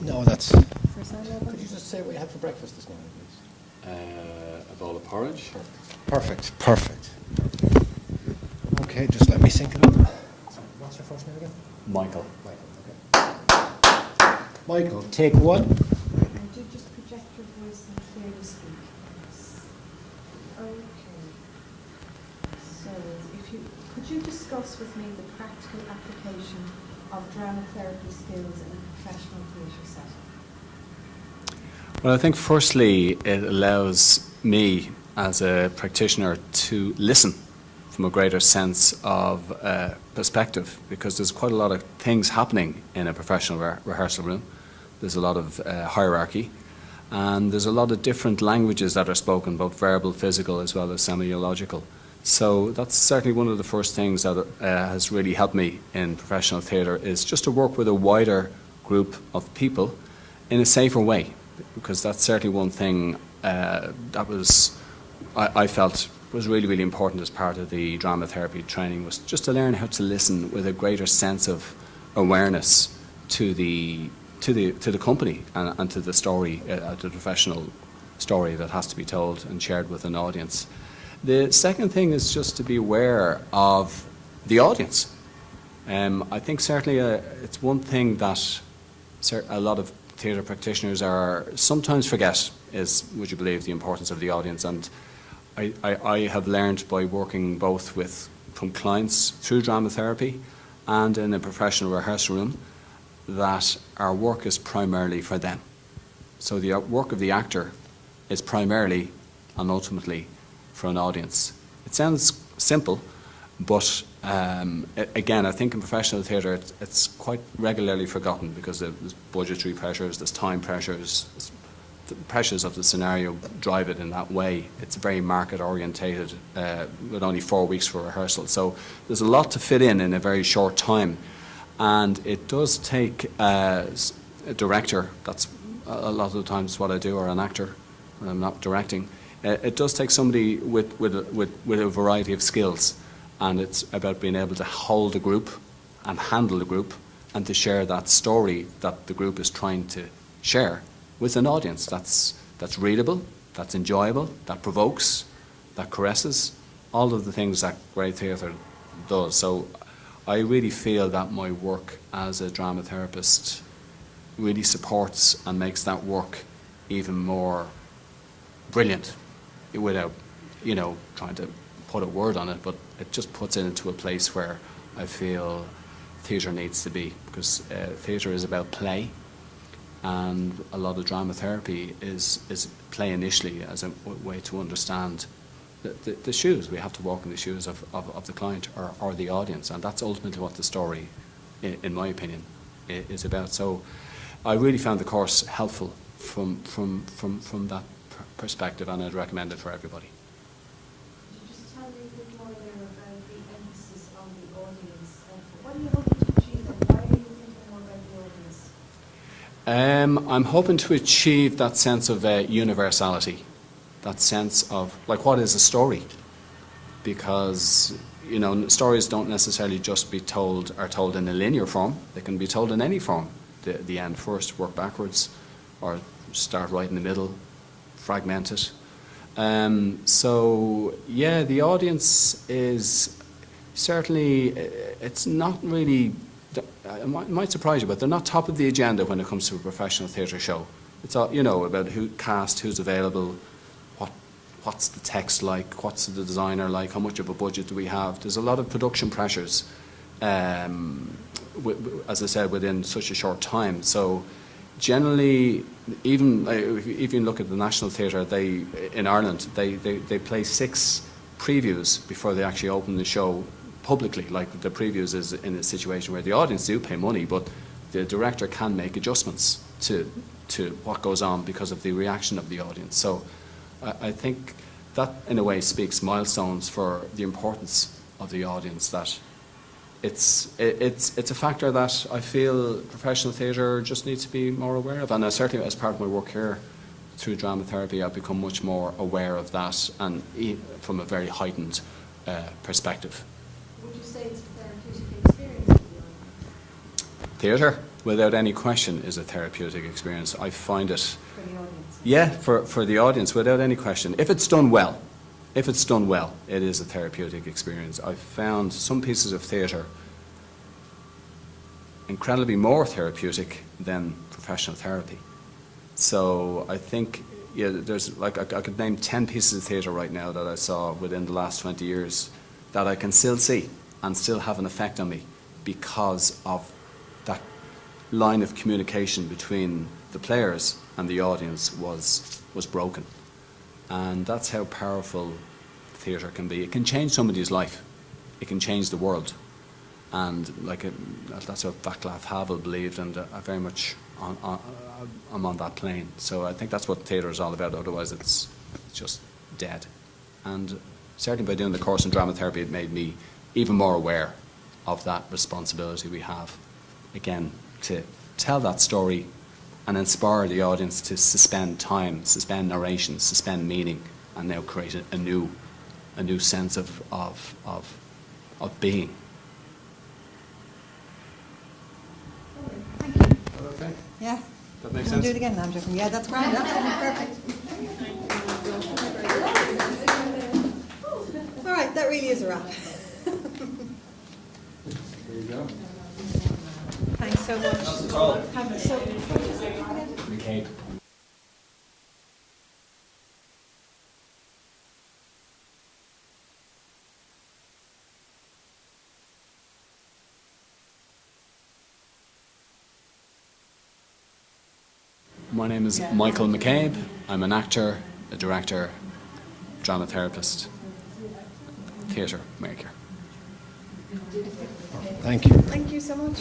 No, that's... First line level? Could you just say what you had for breakfast this morning, please? A bowl of porridge. Perfect, perfect. Okay, just let me sync it up. Sorry, what's your first name again? Michael. Michael, okay. Michael, take one. And do just project your voice and clearly speak. Yes. Okay. So, could you discuss with me the practical application of drama therapy skills in a professional theatre setting? Well, I think firstly it allows me as a practitioner to listen from a greater sense of perspective, because there's quite a lot of things happening in a professional rehearsal room. There's a lot of hierarchy, and there's a lot of different languages that are spoken, both verbal, physical, as well as semiological. So that's certainly one of the first things that has really helped me in professional theatre, is just to work with a wider group of people in a safer way, because that's certainly one thing I felt was really, really important as part of the drama therapy training, was just to learn how to listen with a greater sense of awareness to the company and to the story, the professional story that has to be told and shared with an audience. The second thing is just to be aware of the audience. I think certainly it's one thing that a lot of theatre practitioners sometimes forget is, would you believe, the importance of the audience. And I have learned by working both from clients through drama therapy and in a professional rehearsal room that our work is primarily for them. So the work of the actor is primarily and ultimately for an audience. It sounds simple, but again, I think in professional theatre it's quite regularly forgotten, because there's budgetary pressures, there's time pressures, the pressures of the scenario drive it in that way. It's very market orientated with only 4 weeks for rehearsal. So there's a lot to fit in a very short time. And it does take a director, that's a lot of the times what I do, or an actor when I'm not directing. It does take somebody with a variety of skills, and it's about being able to hold a group and handle a group and to share that story that the group is trying to share with an audience that's readable, that's enjoyable, that provokes, that caresses, all of the things that great theatre does. So I really feel that my work as a drama therapist really supports and makes that work even more brilliant, without, trying to put a word on it, but it just puts it into a place where I feel theatre needs to be, because theatre is about play, and a lot of drama therapy is play initially as a way to understand the shoes. We have to walk in the shoes of the client or the audience, and that's ultimately what the story, in my opinion, is about. So I really found the course helpful from that perspective, and I'd recommend it for everybody. Could you just tell me a bit more there about the emphasis on the audience? What are you hoping to achieve, and why are you thinking more about the audience? I'm hoping to achieve that sense of universality, that sense of, like, what is a story? Because, stories don't necessarily just are told in a linear form. They can be told in any form. The end first, work backwards, or start right in the middle, fragment it. So, yeah, the audience is certainly, it's not really, it might surprise you, but they're not top of the agenda when it comes to a professional theatre show. It's all, about who cast, who's available, what's the text like, what's the designer like, how much of a budget do we have. There's a lot of production pressures, as I said, within such a short time. So generally, even if you look at the National Theatre, in Ireland, they play 6 previews before they actually open the show publicly. Like, the previews is in a situation where the audience do pay money, but the director can make adjustments to what goes on because of the reaction of the audience. So I think that in a way speaks milestones for the importance of the audience, that it's a factor that I feel professional theatre just needs to be more aware of. And certainly as part of my work here through drama therapy, I've become much more aware of that, and from a very heightened perspective. Would you say it's a therapeutic experience for the audience? Theatre, without any question, is a therapeutic experience. I find it, For the audience. yeah, for the audience, without any question. If it's done well, it is a therapeutic experience. I've found some pieces of theatre incredibly more therapeutic than professional therapy. So I think, yeah, there's like, I could name 10 pieces of theatre right now that I saw within the last 20 years that I can still see and still have an effect on me because of that line of communication between the players and the audience was broken. And that's how powerful theatre can be. It can change somebody's life. It can change the world. And like that's what Václav Havel believed, and I very much I'm on that plane. So I think that's what theatre is all about. Otherwise, it's just dead. And certainly by doing the course in drama therapy, it made me even more aware of that responsibility we have, again, to tell that story and inspire the audience to suspend time, suspend narration, suspend meaning, and now create a new sense of being. Thank you. Okay. Yeah. That makes Can we do it again? No, I'm joking. Yeah, that's grand. That's perfect. All right, that really is a wrap. There you go. Thanks so much. Not at all. McCabe. My name is Michael McCabe. I'm an actor, a director, drama therapist, theatre maker. Thank you. Thank you so much.